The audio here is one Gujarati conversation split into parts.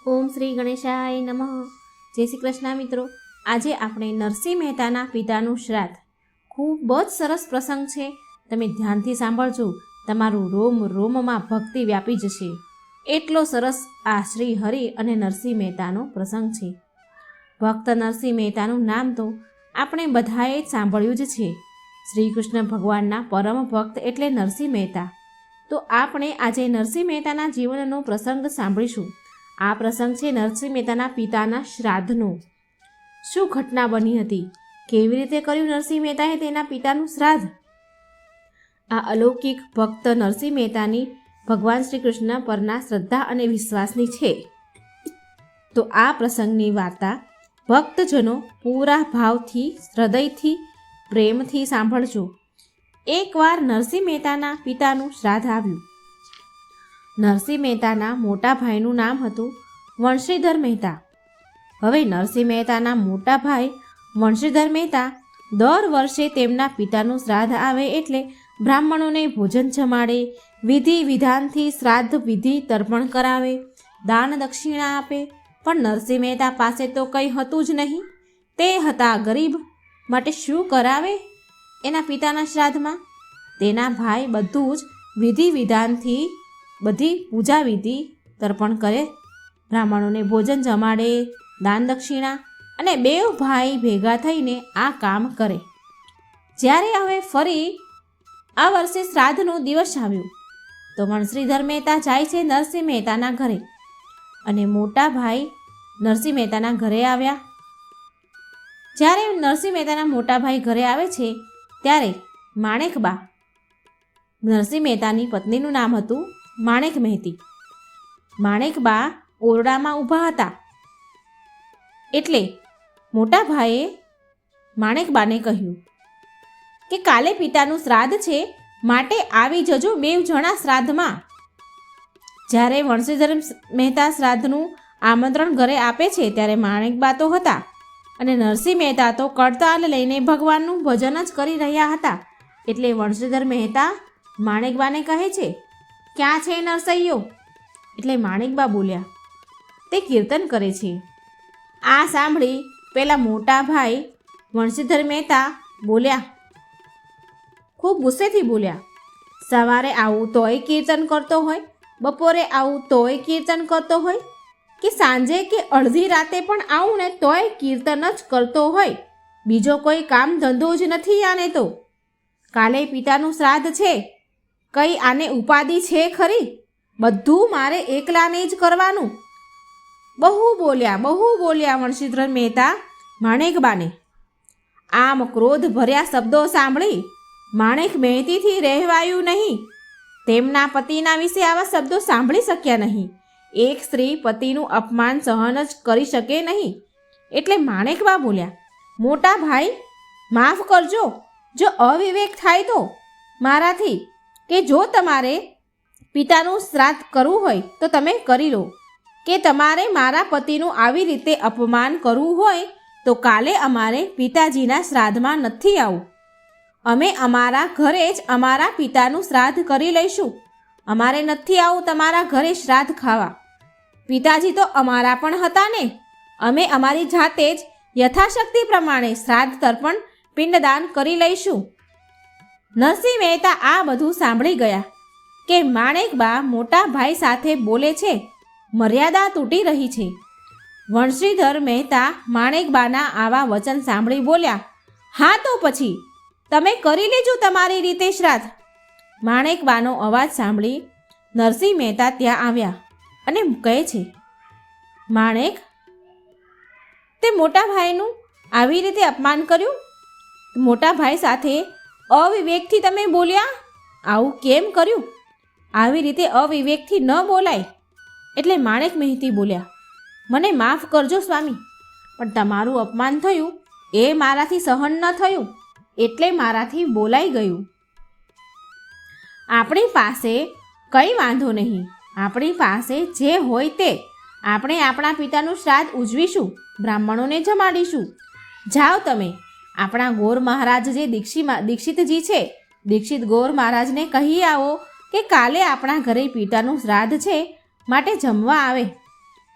ઓમ શ્રી ગણેશાય નમઃ. જય શ્રી કૃષ્ણ મિત્રો. આજે આપણે નરસિંહ મહેતાના પિતાનું શ્રાદ્ધ. ખૂબ જ સરસ પ્રસંગ છે. તમે ધ્યાનથી સાંભળજો, તમારું રોમ રોમમાં ભક્તિ વ્યાપી જશે. એટલો સરસ આ શ્રી હરિ અને નરસિંહ મહેતાનો પ્રસંગ છે. ભક્ત નરસિંહ મહેતાનું નામ તો આપણે બધાએ જ સાંભળ્યું જ છે. શ્રી કૃષ્ણ ભગવાનના પરમ ભક્ત એટલે નરસિંહ મહેતા. તો આપણે આજે નરસિંહ મહેતાના જીવનનો પ્રસંગ સાંભળીશું. આ પ્રસંગ છે નરસિંહ મહેતાના પિતાના શ્રાદ્ધનો. શું ઘટના બની હતી, કેવી રીતે કર્યું નરસિંહ મહેતાએ તેના પિતાનું શ્રાદ્ધ. આ અલૌકિક ભક્ત નરસિંહ મહેતાની ભગવાન શ્રી કૃષ્ણ પરના શ્રદ્ધા અને વિશ્વાસની છે. તો આ પ્રસંગની વાર્તા ભક્તજનો પૂરા ભાવથી, હૃદયથી, પ્રેમથી સાંભળજો. એકવાર નરસિંહ મહેતાના પિતાનું શ્રાદ્ધ આવ્યું. નરસિંહ મહેતાના મોટા ભાઈનું નામ હતું વંશીધર મહેતા. હવે નરસિંહ મહેતાના મોટા ભાઈ વંશીધર મહેતા દર વર્ષે તેમના પિતાનું શ્રાદ્ધ આવે એટલે બ્રાહ્મણોને ભોજન જમાડે, વિધિ વિધાનથી શ્રાદ્ધ વિધિ તર્પણ કરાવે, દાન દક્ષિણા આપે. પણ નરસિંહ મહેતા પાસે તો કંઈ હતું જ નહીં. તે હતા ગરીબ, માટે શું કરાવે એના પિતાના શ્રાદ્ધમાં. તેના ભાઈ બધું જ વિધિ વિધાનથી બધી પૂજા વિધિ તર્પણ કરે, બ્રાહ્મણોને ભોજન જમાડે, દાન દક્ષિણા, અને બેઉ ભાઈ ભેગા થઈને આ કામ કરે. જ્યારે હવે ફરી આ વર્ષે શ્રાદ્ધનો દિવસ આવ્યો તો વંશીધર મહેતા જાય છે નરસિંહ મહેતાના ઘરે. અને મોટા ભાઈ નરસિંહ મહેતાના ઘરે આવ્યા. જ્યારે નરસિંહ મહેતાના મોટા ભાઈ ઘરે આવે છે ત્યારે માણેકબા, નરસિંહ મહેતાની પત્નીનું નામ હતું માણેક મહેતી, માણેકબા ઓરડામાં ઊભા હતા. એટલે મોટા ભાઈએ માણેકબાને કહ્યું કે કાલે પિતાનું શ્રાદ્ધ છે, માટે આવી જજો બેવ જણા શ્રાદ્ધમાં. જ્યારે વંશીધર મહેતા શ્રાદ્ધનું આમંત્રણ ઘરે આપે છે ત્યારે માણેકબા તો હતા અને નરસિંહ મહેતા તો કડતાલ લઈને ભગવાનનું ભજન જ કરી રહ્યા હતા. એટલે વંશીધર મહેતા માણેકબાને કહે છે, ક્યાં છે નરસૈયો? એટલે માણેકબા બોલ્યા, તે કીર્તન કરે છે. આ સાંભળી પેલા મોટા ભાઈ વંશીધર મહેતા બોલ્યા, ખૂબ ગુસ્સેથી બોલ્યા, સવારે આવું તોય કીર્તન કરતો હોય, બપોરે આવું તોય કીર્તન કરતો હોય, કે સાંજે કે અડધી રાતે પણ આવું ને તોય કીર્તન જ કરતો હોય. બીજો કોઈ કામ ધંધો જ નથી આને તો. કાલે પિતાનું શ્રાદ્ધ છે, કઈ આને ઉપાધિ છે ખરી? બધું મારે એકલાને જ કરવાનું. બહુ બોલ્યા વંશીધર મહેતા માણેકબાને. આમ ક્રોધ ભર્યા શબ્દો સાંભળી માણેક મહેતીથી રહેવાયું નહીં. તેમના પતિના વિશે આવા શબ્દો સાંભળી શક્યા નહીં. એક સ્ત્રી પતિનું અપમાન સહન જ કરી શકે નહીં. એટલે માણેકબા બોલ્યા, મોટા ભાઈ માફ કરજો જો અવિવેક થાય તો મારાથી, કે જો તમારે પિતાનું શ્રાદ્ધ કરવું હોય તો તમે કરી લો, કે તમારે મારા પતિનું આવી રીતે અપમાન કરવું હોય તો કાલે અમારે પિતાજીના શ્રાદ્ધમાં નથી આવવું. અમે અમારા ઘરે જ અમારા પિતાનું શ્રાદ્ધ કરી લઈશું. અમારે નથી આવું તમારા ઘરે શ્રાદ્ધ ખાવા. પિતાજી તો અમારા પણ હતા ને. અમે અમારી જાતે જ યથાશક્તિ પ્રમાણે શ્રાદ્ધ તર્પણ પિંડદાન કરી લઈશું. નરસિંહ મહેતા આ બધું સાંભળી ગયા કે માણેકબા મોટા ભાઈ સાથે બોલે છે, મર્યાદા તૂટી રહી છે. વંશીધર મહેતા માણેકબાના આવા વચન સાંભળી બોલ્યા, હા તો પછી તમે કરી લેજો તમારી રીતે શ્રાદ્ધ. માણેકબાનો અવાજ સાંભળી નરસિંહ મહેતા ત્યાં આવ્યા અને કહે છે, માણેક, તે મોટા ભાઈનું આવી રીતે અપમાન કર્યું. મોટા ભાઈ સાથે અવિવેકથી તમે બોલ્યા. આવું કેમ કર્યું? આવી રીતે અવિવેકથી ન બોલાય. એટલે માણેક મહેતી બોલ્યા, મને માફ કરજો સ્વામી, પણ તમારું અપમાન થયું એ મારાથી સહન ન થયું, એટલે મારાથી બોલાઈ ગયું. આપણી પાસે કંઈ વાંધો નહીં. આપણી પાસે જે હોય તે આપણે આપણા પિતાનું શ્રાદ્ધ ઉજવીશું, બ્રાહ્મણોને જમાડીશું. જાઓ તમે આપણા ગોર મહારાજ જે દીક્ષિતજી છે, દીક્ષિત ગોર મહારાજને કહી આવો કે કાલે આપણા ઘરે પિતાનું શ્રાદ્ધ છે, માટે જમવા આવે.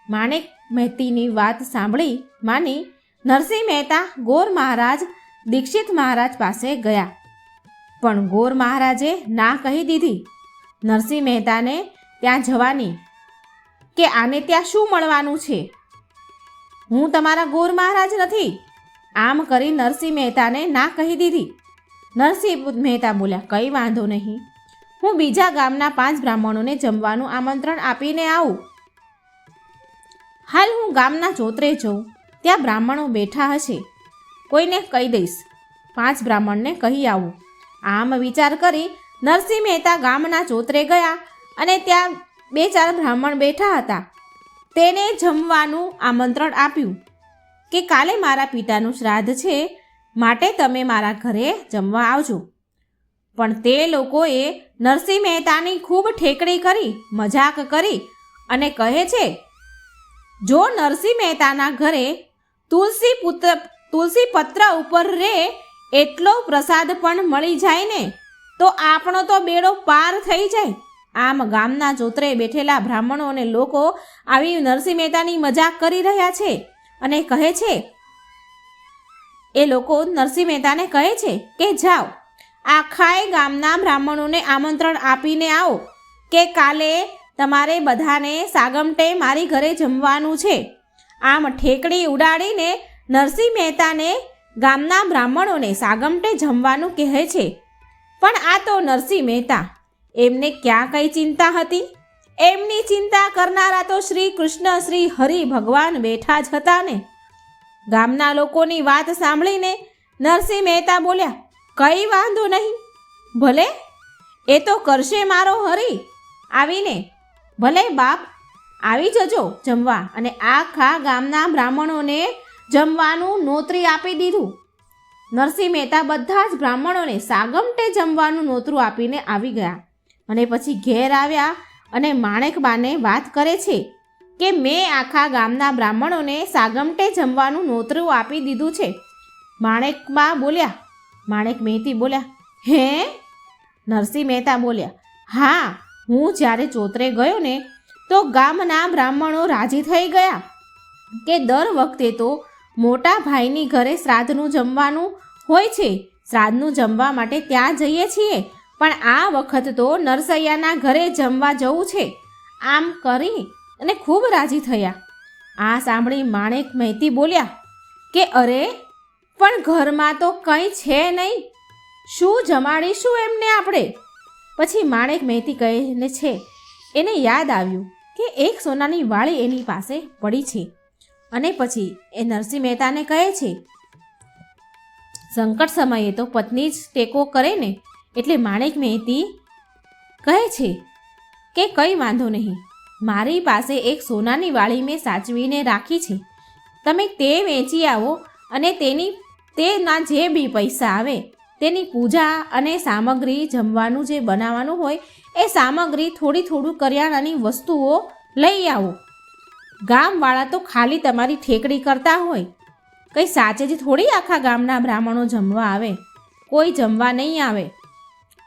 માણેક મહેતીની વાત સાંભળી માની નરસિંહ મહેતા ગોર મહારાજ દીક્ષિત મહારાજ પાસે ગયા, પણ ગોર મહારાજે ના કહી દીધી નરસિંહ મહેતાને ત્યાં જવાની, કે આને ત્યાં શું મળવાનું છે, હું તમારા ગોર મહારાજ નથી. આમ કરી નરસિંહ મહેતાને ના કહી દીધી. નરસિંહ મહેતા બોલ્યા, કંઈ વાંધો નહીં, હું બીજા ગામના 5 બ્રાહ્મણોને જમવાનું આમંત્રણ આપીને આવું. હાલ હું ગામના ચોતરે જઉં, ત્યાં બ્રાહ્મણો બેઠા હશે, કોઈને કહી દઈશ, 5 બ્રાહ્મણને કહી આવું. આમ વિચાર કરી નરસિંહ મહેતા ગામના ચોતરે ગયા અને ત્યાં 2-4 બ્રાહ્મણ બેઠા હતા. તેને જમવાનું આમંત્રણ આપ્યું કે કાલે મારા પિતાનું શ્રાદ્ધ છે, માટે તમે મારા ઘરે જમવા આવજો. પણ તે લોકોએ નરસિંહ મહેતાની ખૂબ ઠેકડી કરી, મજાક કરી અને કહે છે, જો નરસિંહ મહેતાના ઘરે તુલસી પત્ર ઉપર રે એટલો પ્રસાદ પણ મળી જાય ને તો આપણો તો બેડો પાર થઈ જાય. આમ ગામના ચોતરે બેઠેલા બ્રાહ્મણો અને લોકો આવી નરસિંહ મહેતાની મજાક કરી રહ્યા છે અને કહે છે, એ લોકો નરસિંહ મહેતાને કહે છે કે જાઓ, આખાય ગામના બ્રાહ્મણોને આમંત્રણ આપીને આવો કે કાલે તમારે બધાને સાગમટે મારી ઘરે જમવાનું છે. આમ ઠેકડી ઉડાડીને નરસિંહ મહેતાને ગામના બ્રાહ્મણોને સાગમટે જમવાનું કહે છે. પણ આ તો નરસિંહ મહેતા, એમને ક્યાં કંઈ ચિંતા હતી? એમની ચિંતા કરનારા તો શ્રી કૃષ્ણ શ્રી હરિ ભગવાન બેઠા જ હતા ને. ગામના લોકોની વાત સાંભળીને નરસિંહ મહેતા બોલ્યા, કંઈ વાંધો નહીં, ભલે એ તો કરશે મારો હરિ આવીને, ભલે બાપ આવી જજો જમવા. અને આખા ગામના બ્રાહ્મણોને જમવાનું નોતરી આપી દીધું. નરસિંહ મહેતા બધા જ બ્રાહ્મણોને સાગમટે જમવાનું નોતરું આપીને આવી ગયા અને પછી ઘેર આવ્યા અને માણેકબાને વાત કરે છે કે મેં આખા ગામના બ્રાહ્મણોને સાગમટે જમવાનું નોતરું આપી દીધું છે. માણેકબા બોલ્યા, માણેક મહેતી બોલ્યા, હે? નરસિંહ મહેતા બોલ્યા, હા, હું જ્યારે ચોતરે ગયો ને તો ગામના બ્રાહ્મણો રાજી થઈ ગયા કે દર વખતે તો મોટા ભાઈની ઘરે શ્રાદ્ધનું જમવાનું હોય છે, શ્રાદ્ધનું જમવા માટે ત્યાં જઈએ છીએ, પણ આ વખત તો નરસૈયાના ઘરે જમવા જવું છે. આમ કરી અને ખૂબ રાજી થયા. આ સાંભળી માણેક મહેતી બોલ્યા કે અરે, પણ ઘરમાં તો કંઈ છે નહીં, શું જમાડીશું એમને આપણે? પછી માણેક મહેતી કહે છે, એને યાદ આવ્યું કે એક સોનાની વાળી એની પાસે પડી છે. અને પછી એ નરસિંહ મહેતાને કહે છે, સંકટ સમયે તો પત્ની જ ટેકો કરે ને. એટલે માણેક મહેતી કહે છે કે કંઈ વાંધો નહીં, મારી પાસે એક સોનાની વાળી મેં સાચવીને રાખી છે, તમે તે વેચી આવો અને તેના જે બી પૈસા આવે તેની પૂજા અને સામગ્રી, જમવાનું જે બનાવવાનું હોય એ સામગ્રી, થોડું કરિયાણાની વસ્તુઓ લઈ આવો. ગામવાળા તો ખાલી તમારી ઠેકડી કરતા હોય, કંઈ સાચે જ થોડી આખા ગામના બ્રાહ્મણો જમવા આવે, કોઈ જમવા નહીં આવે.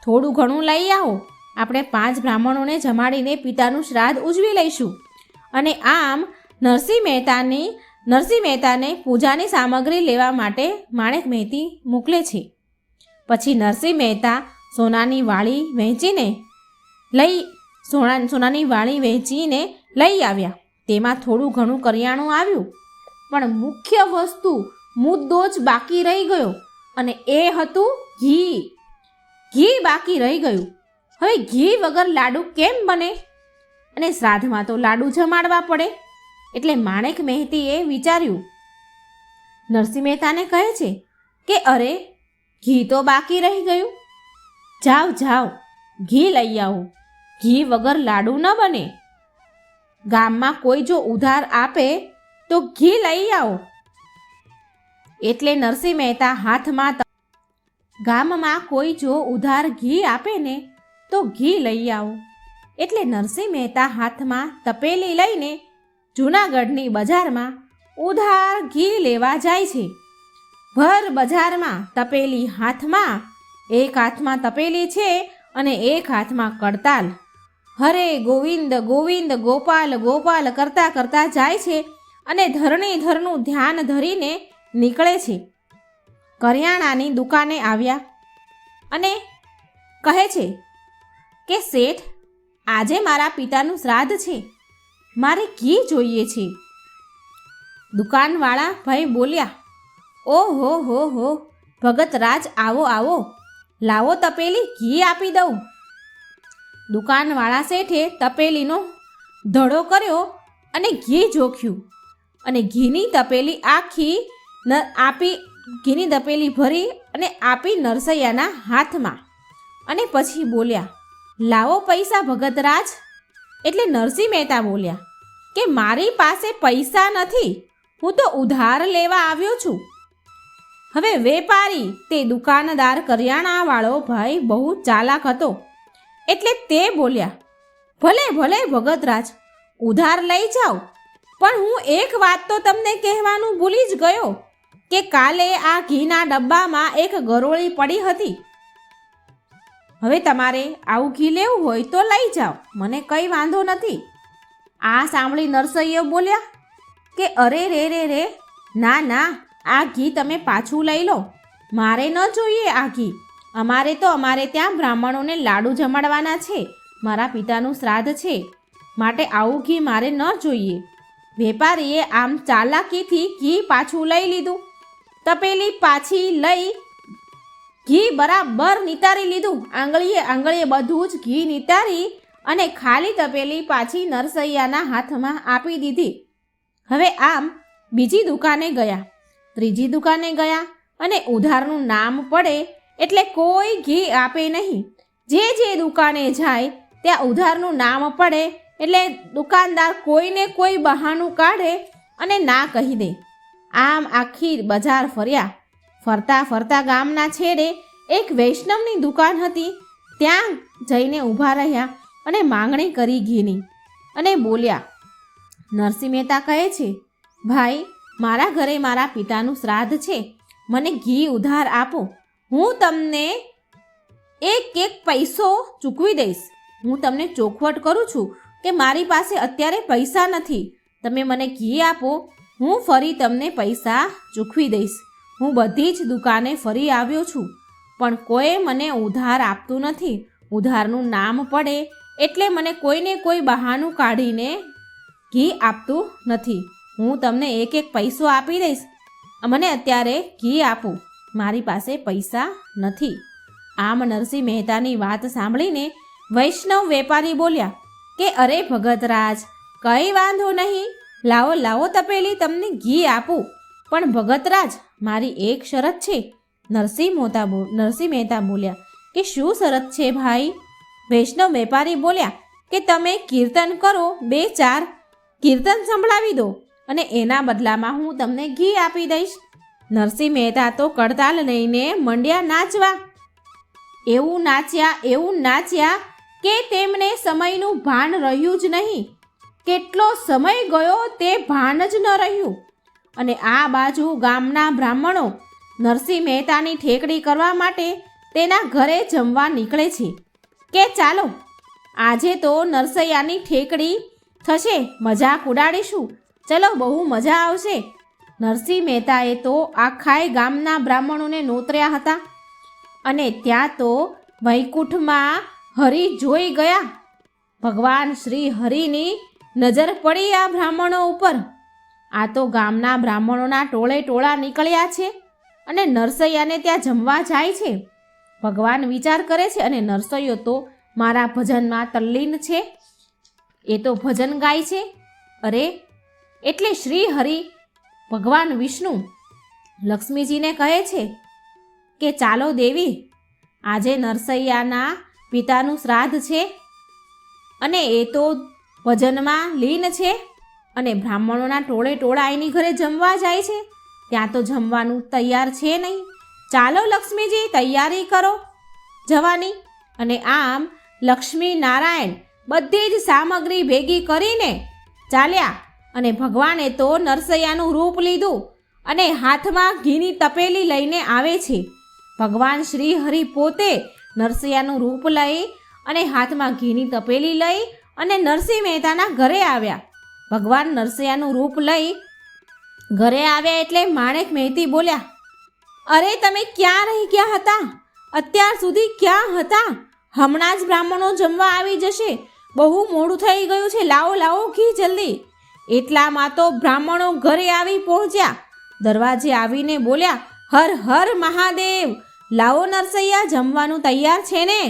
થોડું ઘણું લઈ આવો, આપણે 5 બ્રાહ્મણોને જમાડીને પિતાનું શ્રાદ્ધ ઉજવી લઈશું. અને આમ નરસિંહ મહેતાને પૂજાની સામગ્રી લેવા માટે માણેક મહેતી મોકલે છે. પછી નરસિંહ મહેતા સોનાની વાળી વેચીને લઈ આવ્યા. તેમાં થોડું ઘણું કરિયાણું આવ્યું, પણ મુખ્ય વસ્તુ, મુદ્દો જ બાકી રહી ગયો અને એ હતું ઘી. ઘી બાકી રહી ગયું. હવે ઘી વગર લાડુ કેમ બને? અને શ્રાદ્ધમાં તો લાડુ જમાડવા પડે. એટલે માણેક મહેતીએ વિચાર્યું. નરસિંહ મહેતાને કહે છે કે અરે, ઘી તો બાકી રહી ગયું, જાઓ ઘી લઈ આવો, ઘી વગર લાડુ ન બને. ગામમાં કોઈ જો ઉધાર આપે તો ઘી લઈ આવો. એટલે નરસિંહ મહેતા ગામમાં કોઈ જો ઉધાર ઘી આપે ને તો ઘી લઈ આવો. એટલે નરસિંહ મહેતા હાથમાં તપેલી લઈને જૂનાગઢની બજારમાં ઉધાર ઘી લેવા જાય છે. ભર બજારમાં તપેલી હાથમાં, એક હાથમાં તપેલી છે અને એક હાથમાં કડતાલ. હરે ગોવિંદ ગોવિંદ ગોપાલ ગોપાલ કરતાં કરતાં જાય છે અને ધરણીધરનું ધ્યાન ધરીને નીકળે છે. કરિયાણાની દુકાને આવ્યા અને કહે છે કે શેઠ, આજે મારા પિતાનું શ્રાદ્ધ છે, મારે ઘી જોઈએ છે. દુકાનવાળા ભાઈ બોલ્યા, ઓહો હો ભગતરાજ, આવો આવો, લાવો તપેલી, ઘી આપી દઉં. દુકાનવાળા શેઠે તપેલીનો ધડો કર્યો અને ઘી જોખ્યું અને ઘીની તપેલી ઘીની તપેલી ભરી અને આપી નરસૈયાના હાથમાં. અને પછી બોલ્યા, લાવો પૈસા ભગતરાજ. એટલે નરસિંહ મહેતા બોલ્યા કે મારી પાસે પૈસા નથી, હું તો ઉધાર લેવા આવ્યો છું. હવે વેપારી, તે દુકાનદાર કરિયાણાવાળો ભાઈ બહુ ચાલાક હતો, એટલે તે બોલ્યા, ભલે ભલે ભગતરાજ, ઉધાર લઈ જાઓ, પણ હું એક વાત તો તમને કહેવાનું ભૂલી જ ગયો કે કાલે આ ઘીના ડબ્બામાં એક ગરોળી પડી હતી. હવે તમારે આવું ઘી લેવું હોય તો લઈ જાઓ, મને કંઈ વાંધો નથી. આ સાંભળી નરસૈયો બોલ્યા કે અરે રે, ના, આ ઘી તમે પાછું લઈ લો, મારે ન જોઈએ આ ઘી. અમારે ત્યાં બ્રાહ્મણોને લાડુ જમાડવાના છે, મારા પિતાનું શ્રાદ્ધ છે, માટે આવું ઘી મારે ન જોઈએ. વેપારીએ આમ ચાલાકીથી ઘી પાછું લઈ લીધું. તપેલી પાછી લઈ ઘી બરાબર નિતારી લીધું. આંગળીએ બધું જ ઘી નિતારી અને ખાલી તપેલી પાછી નરસૈયાના હાથમાં આપી દીધી. હવે આમ બીજી દુકાને ગયા, ત્રીજી દુકાને ગયા અને ઉધારનું નામ પડે એટલે કોઈ ઘી આપે નહીં. જે દુકાને જાય ત્યાં ઉધારનું નામ પડે એટલે દુકાનદાર કોઈને કોઈ બહાનું કાઢે અને ના કહી દે. આમ આખી બજાર ફર્યા. ફરતા ગામના છેડે એક વૈષ્ણવની દુકાન હતી, ત્યાં જઈને ઊભા રહ્યા અને માંગણી કરી ઘીની અને બોલ્યા. નરસિંહ મહેતા કહે છે, ભાઈ, મારા ઘરે મારા પિતાનું શ્રાદ્ધ છે, મને ઘી ઉધાર આપો, હું તમને એક પૈસો ચૂકવી દઈશ. હું તમને ચોખવટ કરું છું કે મારી પાસે અત્યારે પૈસા નથી, તમે મને ઘી આપો, હું ફરી તમને પૈસા ચૂકવી દઈશ. હું બધી જ દુકાને ફરી આવ્યો છું, પણ કોઈ મને ઉધાર આપતું નથી. ઉધારનું નામ પડે એટલે મને કોઈને કોઈ બહાનું કાઢીને ઘી આપતું નથી. હું તમને એક પૈસો આપી દઈશ, મને અત્યારે ઘી આપો, મારી પાસે પૈસા નથી. આમ નરસિંહ મહેતાની વાત સાંભળીને વૈષ્ણવ વેપારી બોલ્યા કે અરે ભગતરાજ, કંઈ વાંધો નહીં, લાવો તપેલી, તમને ઘી આપું, પણ ભગતરાજ, મારી એક શરત છે. નરસિંહ મહેતા બોલ્યા કે શું શરત છે ભાઈ? વૈષ્ણવ વેપારી બોલ્યા કે તમે કીર્તન કરો, 2-4 કીર્તન સંભળાવી દો અને એના બદલામાં હું તમને ઘી આપી દઈશ. નરસિંહ મહેતા તો કડતાલ લઈને મંડ્યા નાચવા. એવું નાચ્યા કે તેમને સમયનું ભાન રહ્યું જ નહીં. કેટલો સમય ગયો તે ભાન જ ન રહ્યું. અને આ બાજુ ગામના બ્રાહ્મણો નરસિંહ મહેતાની ઠેકડી કરવા માટે તેના ઘરે જમવા નીકળે છે કે ચાલો આજે તો નરસૈયાની ઠેકડી થશે, મજાક ઉડાડીશું, ચલો બહુ મજા આવશે. નરસિંહ મહેતાએ તો આખાય ગામના બ્રાહ્મણોને નોતર્યા હતા અને ત્યાં તો વૈકુંઠમાં હરિ જોઈ ગયા. ભગવાન શ્રી હરિની નજર પડી આ બ્રાહ્મણો ઉપર. આ તો ગામના બ્રાહ્મણોના ટોળા નીકળ્યા છે અને નરસૈયાને ત્યાં જમવા જાય છે. ભગવાન વિચાર કરે છે અને નરસૈયો તો મારા ભજનમાં તલ્લીન છે, એ તો ભજન ગાય છે. અરે એટલે શ્રી હરિ ભગવાન વિષ્ણુ લક્ષ્મીજીને કહે છે કે ચાલો દેવી, આજે નરસૈયાના પિતાનું શ્રાદ્ધ છે અને એ તો ભજનમાં લીન છે અને બ્રાહ્મણોના ટોળા એની ઘરે જમવા જાય છે, ત્યાં તો જમવાનું તૈયાર છે નહીં. ચાલો લક્ષ્મીજી, તૈયારી કરો જવાની. અને આમ લક્ષ્મી નારાયણ બધી જ સામગ્રી ભેગી કરીને ચાલ્યા અને ભગવાને તો નરસૈયાનું રૂપ લીધું અને હાથમાં ઘીની તપેલી લઈને આવે છે. ભગવાન શ્રી હરિ પોતે નરસૈયાનું રૂપ લઈ અને હાથમાં ઘીની તપેલી લઈ અને નરસિંહ મહેતાના ઘરે આવ્યા. ભગવાન નરસિંહનું રૂપ લઈ ઘરે આવ્યા એટલે માણેક મહેતી બોલ્યા, અરે તમે ક્યાં રહી ગયા હતા? અત્યાર સુધી ક્યાં હતા? હમણાં જ બ્રાહ્મણો જમવા આવી જશે, બહુ મોડું થઈ ગયું છે, લાવો લાવો ઘી જલ્દી. એટલામાં તો બ્રાહ્મણો ઘરે આવી પહોંચ્યા. દરવાજે આવીને બોલ્યા, હર હર મહાદેવ, લાવો નરસૈયા, જમવાનું તૈયાર છે ને?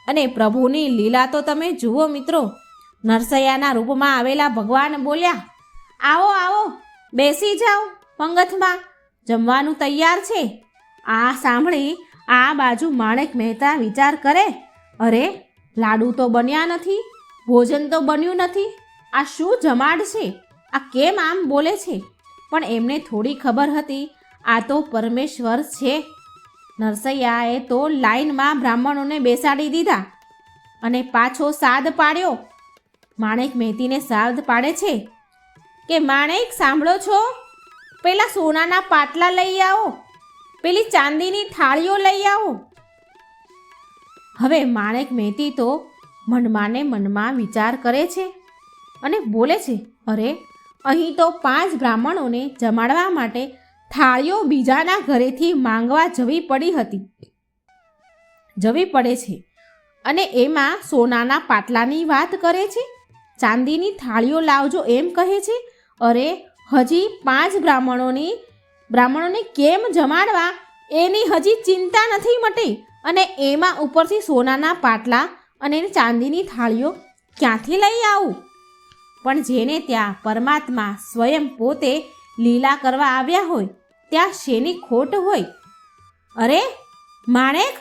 અને પ્રભુની લીલા તો તમે જુઓ મિત્રો. નરસૈયાના રૂપમાં આવેલા ભગવાન બોલ્યા, આવો આવો, બેસી જાઓ પંગતમાં, જમવાનું તૈયાર છે. આ સાંભળી આ બાજુ માણેક મહેતા વિચાર કરે, અરે લાડુ તો બન્યા નથી, ભોજન તો બન્યું નથી, આ શું જમાડ છે? આ કેમ આમ બોલે છે? પણ એમને થોડી ખબર હતી, આ તો પરમેશ્વર છે. નરસૈયાએ તો લાઈનમાં બ્રાહ્મણોને બેસાડી દીધા અને પાછો સાદ પાડ્યો. માણેક મહેતીને સાદ પાડે છે કે માણેક સાંભળો છો, પેલા સોનાના પાટલા લઈ આવો, પેલી ચાંદીની થાળીઓ લઈ આવો. હવે માણેક મહેતી તો મનમાં ને મનમાં વિચાર કરે છે અને બોલે છે, અરે અહીં તો 5 બ્રાહ્મણોને જમાડવા માટે થાળીઓ બીજાના ઘરેથી માંગવા જવી પડે છે અને એમાં સોનાના પાટલાની વાત કરે છે, ચાંદીની થાળીઓ લાવજો એમ કહે છે. અરે હજી 5 બ્રાહ્મણોને કેમ જમાડવા એની હજી ચિંતા નથી મટી અને એમાં ઉપરથી સોનાના પાટલા અને ચાંદીની થાળીઓ ક્યાંથી લઈ આવું? પણ જેને ત્યાં પરમાત્મા સ્વયં પોતે લીલા કરવા આવ્યા હોય ત્યાં શેની ખોટ હોય? અરે માણેક,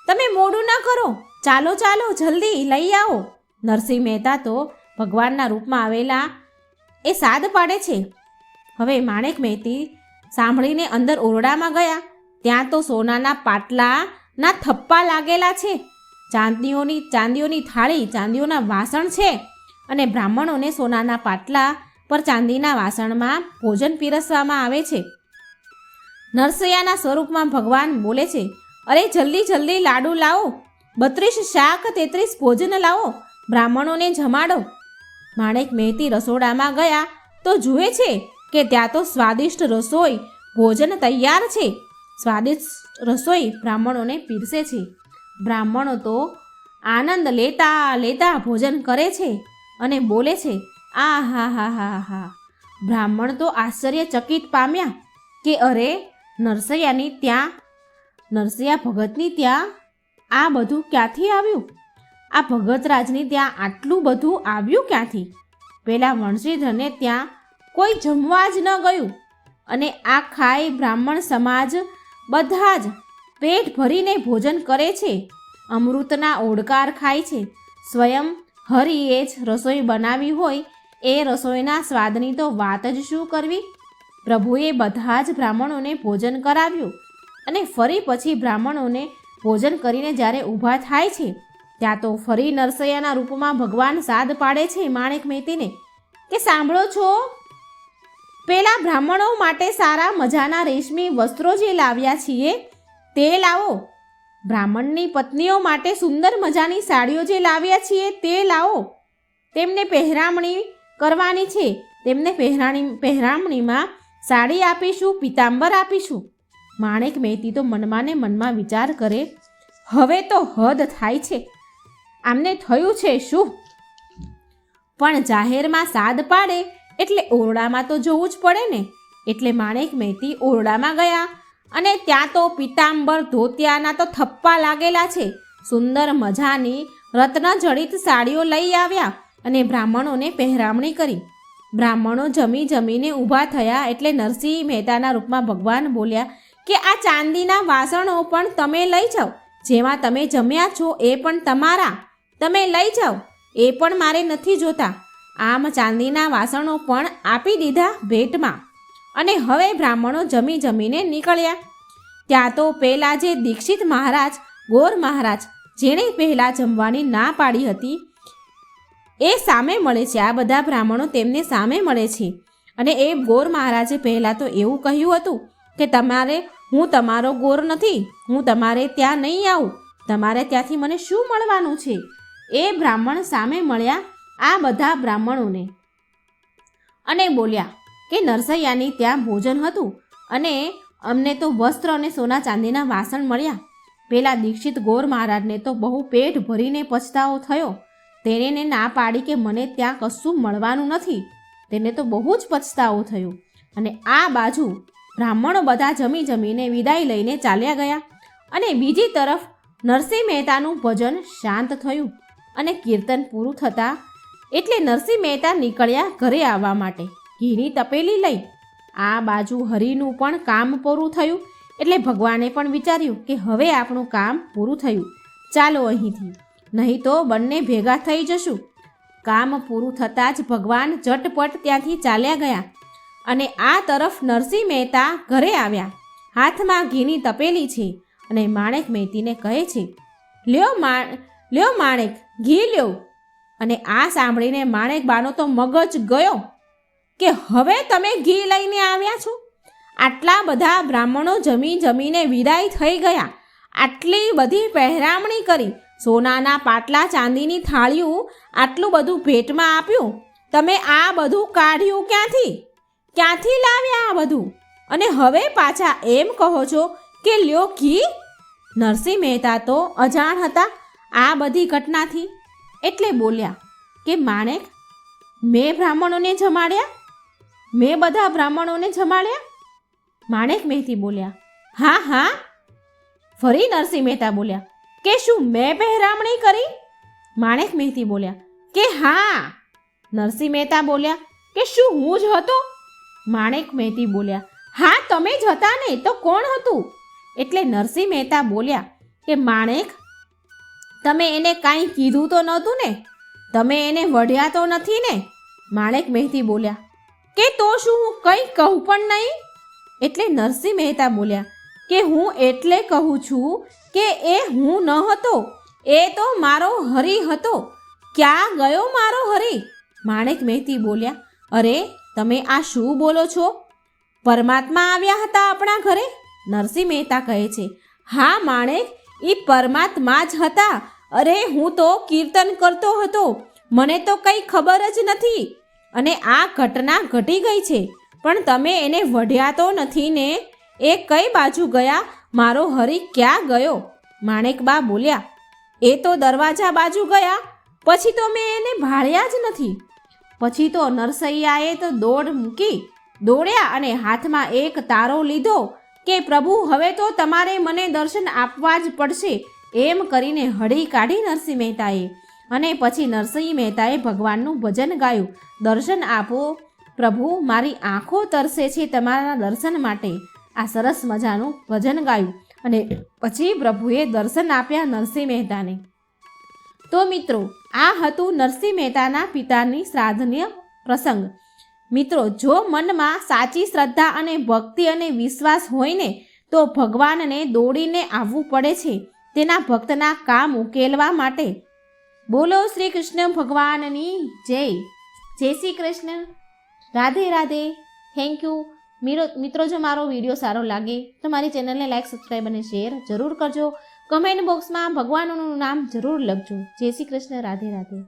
તમે મોડું ન કરો, ચાલો ચાલો જલ્દી લઈ આવો. નરસિંહ મહેતા તો ભગવાનના રૂપમાં આવેલા એ સાદ પાડે છે. હવે માણેક મહેતી સાંભળીને અંદર ઓરડામાં ગયા. ત્યાં તો સોનાના પાટલાના થપ્પા લાગેલા છે, ચાંદીઓની થાળી, ચાંદીઓના વાસણ છે અને બ્રાહ્મણોને સોનાના પાટલા પર ચાંદીના વાસણમાં ભોજન પીરસવામાં આવે છે. નરસૈયાના સ્વરૂપમાં ભગવાન બોલે છે, અરે જલ્દી જલ્દી લાડુ લાવો, 32 શાક 33 ભોજન લાવો, બ્રાહ્મણોને જમાડો. માણેક મહેતી રસોડામાં ગયા તો જુએ છે કે ત્યાં તો સ્વાદિષ્ટ રસોઈ, ભોજન તૈયાર છે. સ્વાદિષ્ટ રસોઈ બ્રાહ્મણોને પીરસે છે. બ્રાહ્મણો તો આનંદ લેતા લેતા ભોજન કરે છે અને બોલે છે, આ હા હા હા હા. બ્રાહ્મણ તો આશ્ચર્યચકિત પામ્યા કે અરે નરસૈયા ભગતની ત્યાં આ બધું ક્યાંથી આવ્યું? આ ભગતરાજની ત્યાં આટલું બધું આવ્યું ક્યાંથી? પેલા વંશીધરને ત્યાં કોઈ જમવા જ ન ગયું અને આ ખાઈ બ્રાહ્મણ સમાજ બધા જ પેટ ભરીને ભોજન કરે છે, અમૃતના ઓડકાર ખાય છે. સ્વયં હરિએ જ રસોઈ બનાવી હોય એ રસોઈના સ્વાદની તો વાત જ શું કરવી? પ્રભુએ બધા જ બ્રાહ્મણોને ભોજન કરાવ્યું અને ફરી પછી બ્રાહ્મણોને ભોજન કરીને જ્યારે ઊભા થાય છે ત્યાં તો ફરી નરસૈયાના રૂપમાં ભગવાન સાદ પાડે છે માણેક મહેતીને કે સાંભળો છો, પેલા બ્રાહ્મણો માટે સારા મજાના રેશમી વસ્ત્રો જે લાવ્યા છીએ તે લાવો. બ્રાહ્મણની પત્નીઓ માટે સુંદર મજાની સાડીઓ જે લાવ્યા છીએ તે લાવો. તેમને પહેરામણી કરવાની છે, તેમને પહેરામણીમાં સાડી આપીશું, પિતાંબર આપીશું. માણેક મહેતી તો મનમાં ને મનમાં વિચાર કરે, હવે તો હદ થાય છે, આમને થયું છે શું? પણ જાહેરમાં સાદ પાડે એટલે ઓરડામાં તો જવું જ પડે ને. એટલે માણેક મહેતી ઓરડામાં ગયા અને ત્યાં તો પિતાંબર ધોતિયાના તો થપ્પા લાગેલા છે. સુંદર મજાની રત્નજડિત સાડીઓ લઈ આવ્યા અને બ્રાહ્મણોને પહેરામણી કરી. બ્રાહ્મણો જમીને ઊભા થયા એટલે નરસિંહ મહેતાના રૂપમાં ભગવાન બોલ્યા કે આ ચાંદીના વાસણો પણ તમે લઈ જાઓ, જેમાં તમે જમ્યા છો એ પણ તમારા, તમે લઈ જાઓ, એ પણ મારે નથી જોતા. આમ ચાંદીના વાસણો પણ આપી દીધા ભેટમાં અને હવે બ્રાહ્મણો જમીને નીકળ્યા. ત્યાં તો પેલા જે દીક્ષિત મહારાજ, ગોર મહારાજ, જેણે પહેલાં જમવાની ના પાડી હતી એ સામે મળે છે. આ બધા બ્રાહ્મણો તેમને સામે મળે છે અને એ ગોર મહારાજે પહેલાં તો એવું કહ્યું હતું કે હું તમારો ગોર નથી, હું તમારે ત્યાં નહીં આવું, તમારે ત્યાંથી મને શું મળવાનું છે? એ બ્રાહ્મણ સામે મળ્યા આ બધા બ્રાહ્મણોને અને બોલ્યા કે નરસૈયાની ત્યાં ભોજન હતું અને અમને તો વસ્ત્ર અને સોના ચાંદીના વાસણ મળ્યા. પેલા દીક્ષિત ગોર મહારાજને તો બહુ પેટ ભરીને પછતાવો થયો. તેને ના પાડી કે મને ત્યાં કશું મળવાનું નથી. તેને તો બહુ જ પછતાવો થયો. અને આ બાજુ બ્રાહ્મણો બધા જમીને વિદાય લઈને ચાલ્યા ગયા. અને બીજી તરફ નરસિંહ મહેતાનું ભજન શાંત થયું અને કીર્તન પૂરું થતાં એટલે નરસિંહ મહેતા નીકળ્યા ઘરે આવવા માટે ઘીની તપેલી લઈ. આ બાજુ હરિનું પણ કામ પૂરું થયું એટલે ભગવાને પણ વિચાર્યું કે હવે આપણું કામ પૂરું થયું, ચાલો અહીંથી, નહીં તો બંને ભેગા થઈ જશું. કામ પૂરું થતાં જ ભગવાન ઝટપટ ત્યાંથી ચાલ્યા ગયા. અને આ તરફ નરસિંહ મહેતા ઘરે આવ્યા. હાથમાં ઘીની તપેલી છે અને માણેક મહેતીને કહે છે, લ્યો માણેક, ઘી લ્યો. અને આ સાંભળીને માણેક બાનો તો મગજ ગયો કે હવે તમે ઘી લઈને આવ્યા છો? આટલા બધા બ્રાહ્મણો જમીને વિદાય થઈ ગયા, આટલી બધી પહેરામણી કરી, સોનાના પાટલા, ચાંદીની થાળીઓ, આટલું બધું ભેટમાં આપ્યું, તમે આ બધું કાઢ્યું ક્યાંથી લાવ્યા આ બધું? અને હવે પાછા એમ કહો છો કે લ્યો ઘી? નરસિંહ મહેતા તો અજાણ હતા આ બધી ઘટનાથી એટલે બોલ્યા કે માણેક, મેં બ્રાહ્મણોને જમાડ્યા? મેં બધા બ્રાહ્મણોને જમાડ્યા? માણેક મહેતી બોલ્યા, હા. ફરી નરસિંહ મહેતા બોલ્યા કે શું મેં પહેરામણી કરી? માણેક મહેતી બોલ્યા કે હા. નરસિંહ મહેતા બોલ્યા કે શું હું જ હતો? માણેક મહેતી બોલ્યા, હા તમે જ હતા ને, તો કોણ હતું? એટલે નરસિંહ મહેતા બોલ્યા કે માણેક, તમે એને કાંઈ કીધું તો નહોતું ને? તમે એને વઢ્યા તો નથી ને? માણેક મહેતી બોલ્યા કે તો શું હું કંઈ કહું પણ નહીં? એટલે નરસિંહ મહેતા બોલ્યા કે હું એટલે કહું છું કે એ હું ન હતો, એ તો મારો હરિ હતો. ક્યાં ગયો મારો હરિ? માણેક મહેતી બોલ્યા, અરે તમે આ શું બોલો છો? પરમાત્મા આવ્યા હતા આપણા ઘરે? નરસિંહ મહેતા કહે છે, હા માણેક, એ પરમાત્મા જ હતા. અરે હું તો કીર્તન કરતો હતો, મને તો કંઈ ખબર જ નથી. અને આ ઘટના ઘટી ગઈ છે, પણ તમે એને વઢ્યા તો નથી ને? એ કઈ બાજુ ગયા? મારો હરિ ક્યાં ગયો? માણેકબા બોલ્યા, એ તો દરવાજા બાજુ ગયા, પછી તો મેં એને ભાળ્યા જ નથી. પછી તો નરસૈયાએ તો દોડ્યા અને હાથમાં એક તારો લીધો કે પ્રભુ હવે તો તમારે મને દર્શન આપવા જ પડશે, એમ કરીને હળી કાઢી નરસિંહ મહેતાએ. અને પછી નરસિંહ મહેતાએ ભગવાનનું ભજન ગાયું, દર્શન આપો પ્રભુ, મારી આંખો તરસે છે તમારા દર્શન માટે. આ સરસ મજાનું ભજન ગાયું અને પછી પ્રભુએ દર્શન આપ્યા નરસિંહ મહેતાને. તો મિત્રો, આ હતું નરસિંહ મહેતાના પિતાની શ્રાદ્ધન્ય પ્રસંગ. મિત્રો, જો મનમાં સાચી શ્રદ્ધા અને ભક્તિ અને વિશ્વાસ હોય ને તો ભગવાનને દોડીને આવવું પડે છે તેના ભક્તના કામ ઉકેલવા માટે. બોલો શ્રી કૃષ્ણ ભગવાનની જય. જય શ્રી કૃષ્ણ. રાધે રાધે. Thank you. મિત્રો, જો મારો વિડીયો સારો લાગે તો મારી ચેનલને લાઈક, સબસ્ક્રાઈબ અને શેર જરૂર કરજો. કમેન્ટ બોક્સમાં ભગવાનનું નામ જરૂર લખજો. જય શ્રી કૃષ્ણ. રાધે રાધે.